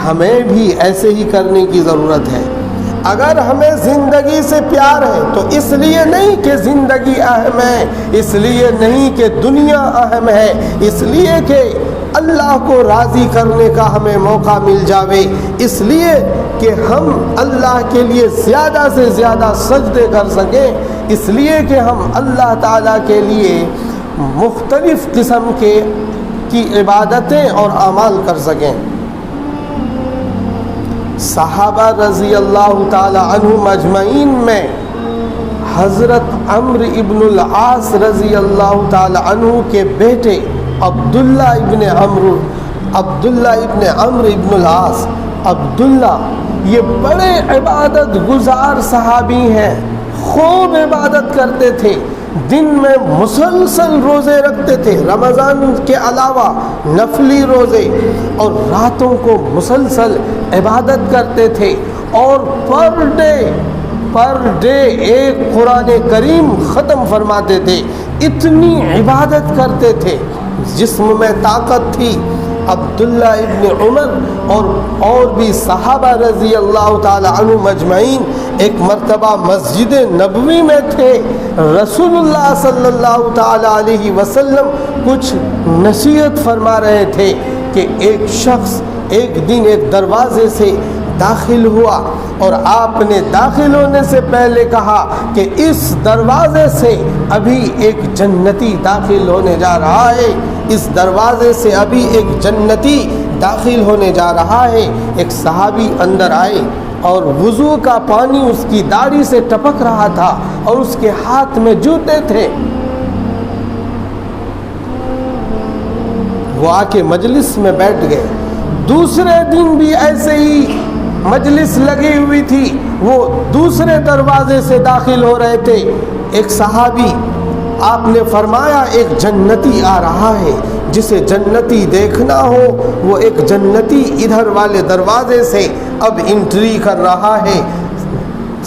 ہمیں بھی ایسے ہی کرنے کی ضرورت ہے۔ اگر ہمیں زندگی سے پیار ہے تو اس لیے نہیں کہ زندگی اہم ہے، اس لیے نہیں کہ دنیا اہم ہے، اس لیے کہ اللہ کو راضی کرنے کا ہمیں موقع مل جاوے، اس لیے کہ ہم اللہ کے لیے زیادہ سے زیادہ سجدے کر سکیں، اس لیے کہ ہم اللہ تعالیٰ کے لیے مختلف قسم کی عبادتیں اور اعمال کر سکیں۔ صحابہ رضی اللہ تعالی عنہم اجمعین میں حضرت عمرو ابن العاص رضی اللہ تعالی عنہ کے بیٹے عبداللہ ابن عمرو ابن العاص، عبداللہ یہ بڑے عبادت گزار صحابی ہیں، خوب عبادت کرتے تھے، دن میں مسلسل روزے رکھتے تھے، رمضان کے علاوہ نفلی روزے، اور راتوں کو مسلسل عبادت کرتے تھے، اور پر ڈے ایک قرآن کریم ختم فرماتے تھے، اتنی عبادت کرتے تھے، جسم میں طاقت تھی۔ عبداللہ ابن عمر اور بھی صحابہ رضی اللہ تعالی عنہم اجمعین ایک مرتبہ مسجد نبوی میں تھے، رسول اللہ صلی اللہ تعالی علیہ وسلم کچھ نصیحت فرما رہے تھے کہ ایک شخص ایک دن ایک دروازے سے داخل ہوا، اور آپ نے داخل ہونے سے پہلے کہا کہ اس دروازے سے ابھی ایک جنتی داخل ہونے جا رہا ہے، اس دروازے سے ابھی ایک جنتی داخل ہونے جا رہا ہے۔ ایک صحابی اندر آئے اور وضو کا پانی اس کی داڑھی سے ٹپک رہا تھا، اور اس کے ہاتھ میں جوتے تھے۔ وہ آ کے مجلس میں بیٹھ گئے۔ دوسرے دن بھی ایسے ہی مجلس لگی ہوئی تھی، وہ دوسرے دروازے سے داخل ہو رہے تھے۔ ایک صحابی، آپ نے فرمایا ایک جنتی آ رہا ہے، جسے جنتی دیکھنا ہو وہ ایک جنتی ادھر والے دروازے سے اب انٹری کر رہا ہے۔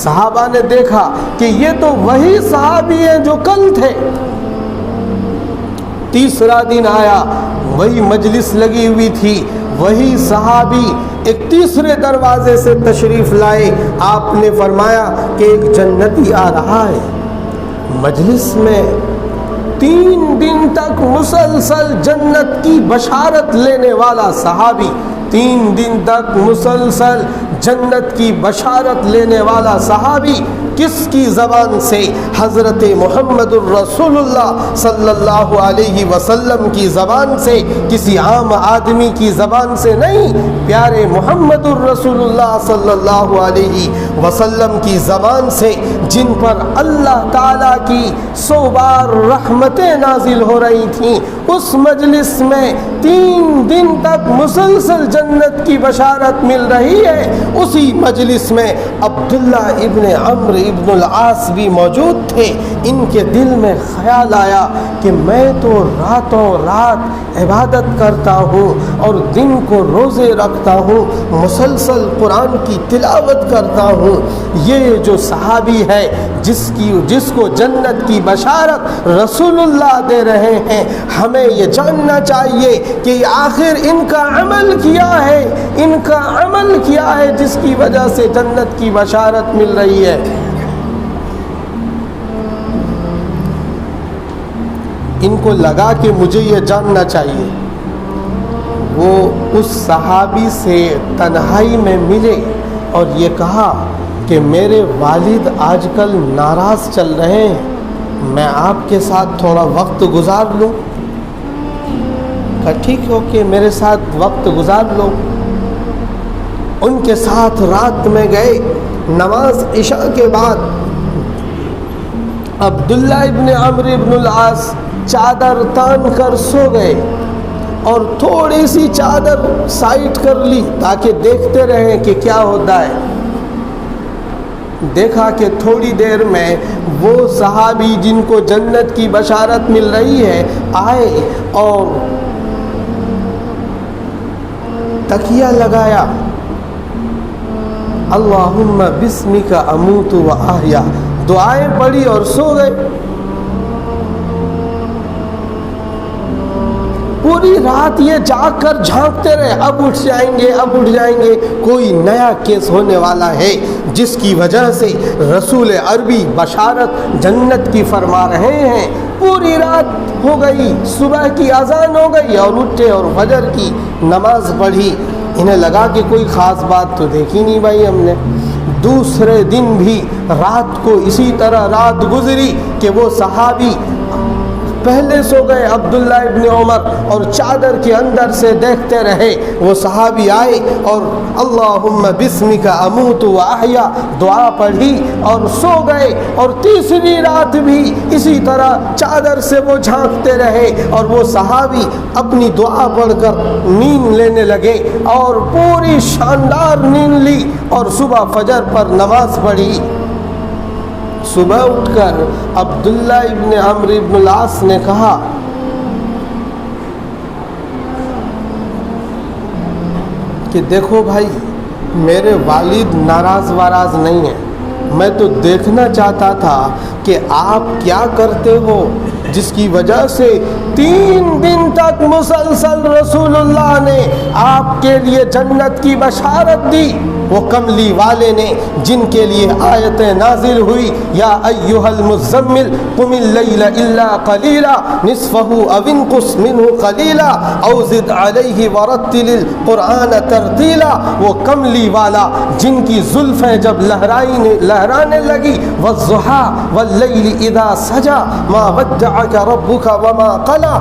صحابہ نے دیکھا کہ یہ تو وہی صحابی ہیں جو کل تھے۔ تیسرا دن آیا، وہی مجلس لگی ہوئی تھی، وہی صحابی ایک تیسرے دروازے سے تشریف لائے۔ آپ نے فرمایا کہ ایک جنتی آ رہا ہے۔ مجلس میں 3 دن تک مسلسل جنت کی بشارت لینے والا صحابی، 3 دن تک مسلسل جنت کی بشارت لینے والا صحابی کس کی زبان سے؟ حضرت محمد الرسول اللہ صلی اللہ علیہ وسلم کی زبان سے، کسی عام آدمی کی زبان سے نہیں، پیارے محمد الرسول اللہ صلی اللہ علیہ وسلم کی زبان سے، جن پر اللہ تعالیٰ کی 100 بار رحمتیں نازل ہو رہی تھیں۔ اس مجلس میں 3 دن تک مسلسل جنت کی بشارت مل رہی ہے۔ اسی مجلس میں عبداللہ ابن عمرو ابن العاص بھی موجود تھے۔ ان کے دل میں خیال آیا کہ میں تو راتوں رات عبادت کرتا ہوں اور دن کو روزے رکھتا ہوں، مسلسل قرآن کی تلاوت کرتا ہوں، یہ جو صحابی ہے جس کو جنت کی بشارت رسول اللہ دے رہے ہیں، ہمیں یہ جاننا چاہیے کہ آخر ان کا عمل کیا ہے، ان کا عمل کیا ہے جس کی وجہ سے جنت کی بشارت مل رہی ہے۔ ان کو لگا کہ مجھے یہ جاننا چاہیے۔ وہ اس صحابی سے تنہائی میں ملے اور یہ کہا کہ میرے والد آج کل ناراض چل رہے ہیں، میں آپ کے ساتھ تھوڑا وقت گزار لوں؟ کہا ٹھیک ہو کہ میرے ساتھ وقت گزار لو۔ ان کے ساتھ رات میں گئے۔ نماز عشاء کے بعد عبداللہ ابن عمرو ابن العاص چادر تان کر سو گئے اور تھوڑی سی چادر سائٹ کر لی تاکہ دیکھتے رہیں کہ کیا ہوتا ہے۔ دیکھا کہ تھوڑی دیر میں وہ صحابی جن کو جنت کی بشارت مل رہی ہے آئے اور تکیہ لگایا، اللہم بسمک اموت و احیا، دعائیں پڑھی اور سو گئے۔ پوری رات یہ جاگ کر جھانکتے رہے، اب اٹھ جائیں گے، کوئی نیا کیس ہونے والا ہے، جس کی وجہ سے رسول عربی بشارت جنت کی فرما رہے ہیں۔ پوری رات ہو گئی، صبح کی اذان ہو گئی اور اٹھے اور فجر کی نماز پڑھی۔ انہیں لگا کہ کوئی خاص بات تو دیکھی نہیں بھائی ہم نے۔ دوسرے دن بھی رات کو اسی طرح رات گزری کہ وہ صحابی پہلے سو گئے، عبداللہ ابن عمر، اور چادر کے اندر سے دیکھتے رہے۔ وہ صحابی آئے اور اللہم بسمک اموت و احیا دعا پڑھی اور سو گئے، اور تیسری رات بھی اسی طرح چادر سے وہ جھانکتے رہے، اور وہ صحابی اپنی دعا پڑھ کر نیند لینے لگے اور پوری شاندار نیند لی، اور صبح فجر پر نماز پڑھی۔ صبح اٹھ کر عبداللہ ابن عمرو ابن العاص نے کہا کہ دیکھو بھائی، میرے والد ناراض واراض نہیں ہیں، میں تو دیکھنا چاہتا تھا کہ آپ کیا کرتے ہو، جس کی وجہ سے 3 دن تک مسلسل رسول اللہ نے آپ کے لیے جنت کی بشارت دی۔ وہ کملی والے نے جن کے لیے آیتیں نازل ہوئی، یا ایھا المزمل قم اللیل الا قلیلا نصفہ او انقص منہ قلیلا او زد علیہ ورتل القرآن ترتیلا، وہ کملی والا جن کی زلفیں جب لہرانے لگی، والضحی واللیل اذا سجا ما ودعک ربک وما قلا،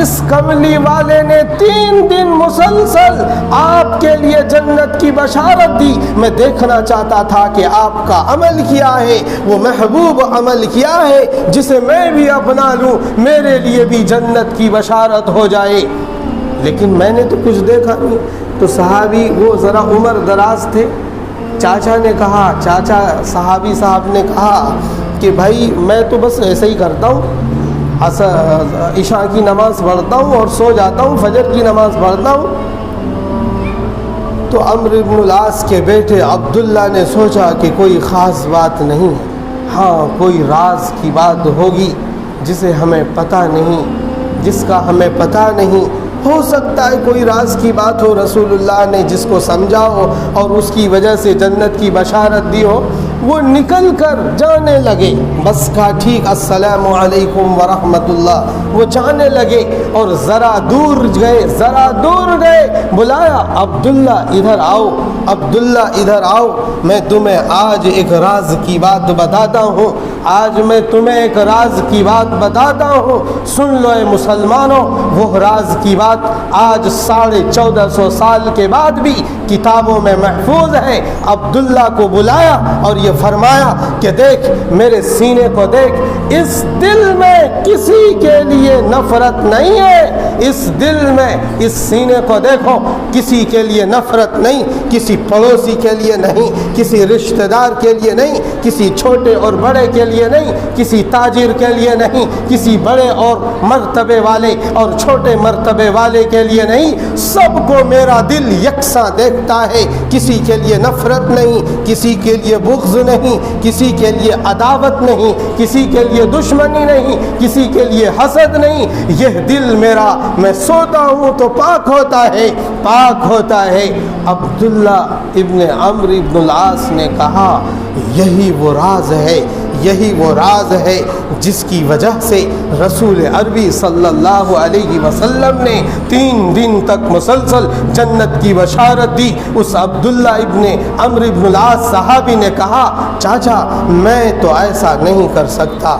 اس کملی والے نے 3 دن مسلسل آپ کے لیے جنت کی بشارت دی۔ میں دیکھنا چاہتا تھا کہ آپ کا عمل کیا ہے، وہ محبوب عمل کیا ہے جسے میں بھی اپنا لوں، میرے لیے بھی جنت کی بشارت ہو جائے، لیکن میں نے تو کچھ دیکھا نہیں۔ تو صحابی وہ ذرا عمر دراز تھے، چاچا نے کہا، چاچا صحابی صاحب نے کہا کہ بھائی میں تو بس ایسے ہی کرتا ہوں، عشاء کی نماز پڑھتا ہوں اور سو جاتا ہوں، فجر کی نماز پڑھتا ہوں۔ تو عمرو بن العاص کے بیٹے عبداللہ نے سوچا کہ کوئی خاص بات نہیں ہے، ہاں کوئی راز کی بات ہوگی جسے ہمیں پتہ نہیں، جس کا ہمیں پتہ نہیں، ہو سکتا ہے کوئی راز کی بات ہو، رسول اللہ نے جس کو سمجھا ہو اور اس کی وجہ سے جنت کی بشارت دی ہو۔ وہ نکل کر جانے لگے، بس کہا ٹھیک السلام علیکم ورحمۃ اللہ، وہ جانے لگے اور ذرا دور گئے، بلایا عبداللہ ادھر آؤ، عبداللہ ادھر آؤ، میں تمہیں آج ایک راز کی بات بتاتا ہوں، آج میں تمہیں ایک راز کی بات بتاتا ہوں، سن لو اے مسلمانوں۔ وہ راز کی بات آج 1450 سال کے بعد بھی کتابوں میں محفوظ ہے۔ عبداللہ کو بلایا اور یہ فرمایا کہ دیکھ میرے سینے کو دیکھ، اس دل میں کسی کے لیے نفرت نہیں ہے، اس دل میں اس سینے کو دیکھو، کسی کے لیے نفرت نہیں، کسی پڑوسی کے لیے نہیں، کسی رشتہ دار کے لیے نہیں، کسی چھوٹے اور بڑے کے لیے نہیں، کسی تاجر کے لیے نہیں، کسی بڑے اور مرتبے والے اور چھوٹے مرتبے والے کے لیے نہیں، سب کو میرا دل یکساں دیکھتا ہے، کسی کے لیے نفرت نہیں، کسی کے لیے بغض نہیں، کسی کے لیے عداوت نہیں، کسی کے لیے دشمنی نہیں، کسی کے لیے حسد نہیں، یہ دل میرا میں سوتا ہوں تو پاک ہوتا ہے، پاک ہوتا ہے۔ عبداللہ ابن عمرو ابن العاص نے کہا یہی وہ راز ہے، یہی وہ راز ہے جس کی وجہ سے رسول عربی صلی اللہ علیہ وسلم نے 3 دن تک مسلسل جنت کی بشارت دی۔ اس عبداللہ ابن عمرو ابن العاص صحابی نے کہا چاچا میں تو ایسا نہیں کر سکتا،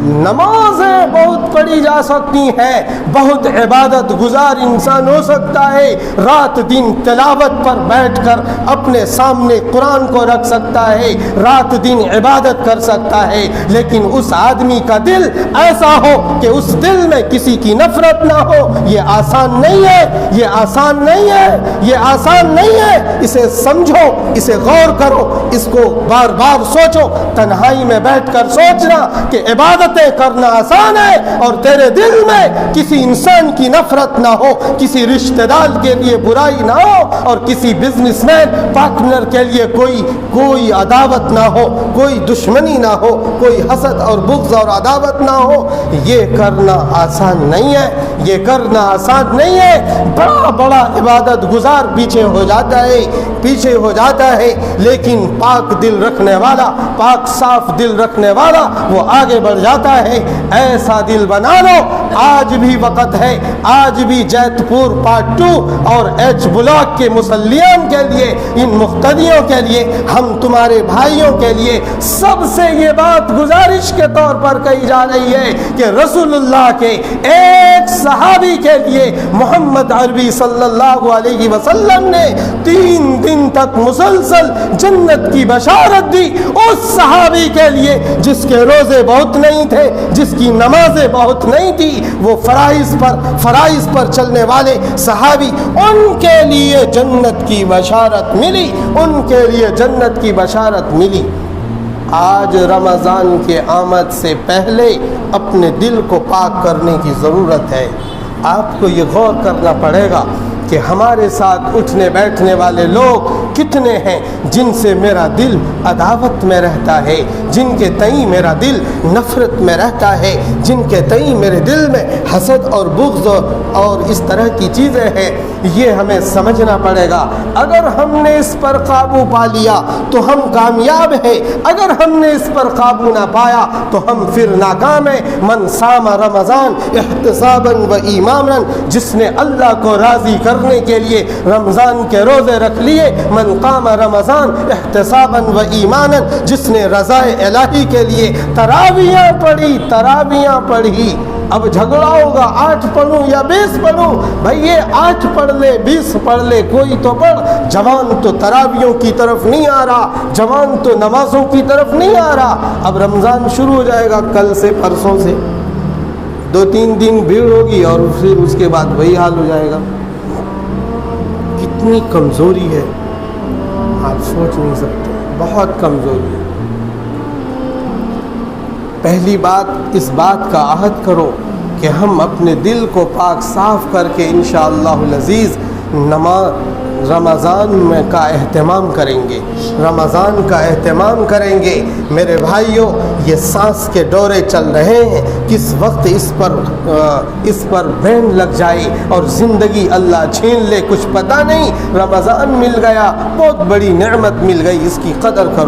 نمازیں بہت پڑھی جا سکتی ہیں، بہت عبادت گزار انسان ہو سکتا ہے، رات دن تلاوت پر بیٹھ کر اپنے سامنے قرآن کو رکھ سکتا ہے، رات دن عبادت کر سکتا ہے، لیکن اس آدمی کا دل ایسا ہو کہ اس دل میں کسی کی نفرت نہ ہو، یہ آسان نہیں ہے، یہ آسان نہیں ہے، یہ آسان نہیں ہے۔ اسے سمجھو، اسے غور کرو، اس کو بار بار سوچو، تنہائی میں بیٹھ کر سوچنا کہ عبادت باتیں کرنا آسان ہے اور تیرے دل میں کسی انسان کی نفرت نہ ہو, کسی رشتہ دار کے لیے برائی نہ ہو, اور کسی بزنس مین پارٹنر کے لیے کوئی عداوت نہ ہو, کوئی دشمنی نہ ہو, کوئی حسد اور بغض اور عداوت نہ ہو. یہ کرنا آسان نہیں ہے, یہ کرنا آسان نہیں ہے. بڑا عبادت گزار پیچھے ہو جاتا ہے, لیکن پاک دل رکھنے والا, پاک صاف دل رکھنے والا وہ آگے بڑھ جاتا ہے. ایسا دل بنا لو, آج بھی وقت ہے, آج بھی جیت پور پارٹ 2 اور ایچ بلاک کے مسلیان کے لیے, ان مقتدیوں کے لیے, ہم تمہارے بھائیوں کے لیے سب سے یہ بات گزارش کے طور پر کہی جا رہی ہے کہ رسول اللہ کے ایک صحابی کے لیے محمد عربی صلی اللہ علیہ وسلم نے 3 دن تک مسلسل جنت کی بشارت دی. اس صحابی کے لیے جس کے روزے بہت نہیں تھے, جس کی نمازیں بہت نہیں تھی, وہ فرائض پر چلنے والے صحابی, ان کے لیے جنت کی بشارت ملی, ان کے لیے جنت کی بشارت ملی. آج رمضان کے آمد سے پہلے اپنے دل کو پاک کرنے کی ضرورت ہے. آپ کو یہ غور کرنا پڑے گا کہ ہمارے ساتھ اٹھنے بیٹھنے والے لوگ کتنے ہیں جن سے میرا دل عداوت میں رہتا ہے, جن کے تئیں میرا دل نفرت میں رہتا ہے, جن کے تئیں میرے دل میں حسد اور بغض اور اس طرح کی چیزیں ہیں. یہ ہمیں سمجھنا پڑے گا. اگر ہم نے اس پر قابو پا لیا تو ہم کامیاب ہیں, اگر ہم نے اس پر قابو نہ پایا تو ہم پھر ناکام ہیں. من صام رمضان احتسابا و ایمانا, جس نے اللہ کو راضی کرنے کے لیے رمضان کے روزے رکھ لیے. من قام رمضان احتسابا و ایمانا, جس نے رضا الہی کے لیے تراویاں پڑھی. اب جھگڑا ہوگا 8 پڑھوں یا 20 پڑھوں, بھائی یہ 8 پڑھ لے 20 پڑھ لے, کوئی تو پڑھ. جوان تو تراویوں کی طرف نہیں آ رہا, جوان تو نمازوں کی طرف نہیں آ رہا. اب رمضان شروع ہو جائے گا کل سے, پرسوں سے 2-3 دن بھیڑ ہوگی اور پھر اس کے بعد وہی حال ہو جائے گا. کتنی کمزوری ہے آپ سوچ نہیں سکتے, بہت کمزوری ہے. پہلی بات اس بات کا عہد کرو کہ ہم اپنے دل کو پاک صاف کر کے انشاءاللہ العزیز رمضان میں کا اہتمام کریں گے, رمضان کا اہتمام کریں گے. میرے بھائیوں, یہ سانس کے دورے چل رہے ہیں, کس وقت اس پر بین لگ جائے اور زندگی اللہ چھین لے کچھ پتہ نہیں. رمضان مل گیا, بہت بڑی نعمت مل گئی, اس کی قدر کرو.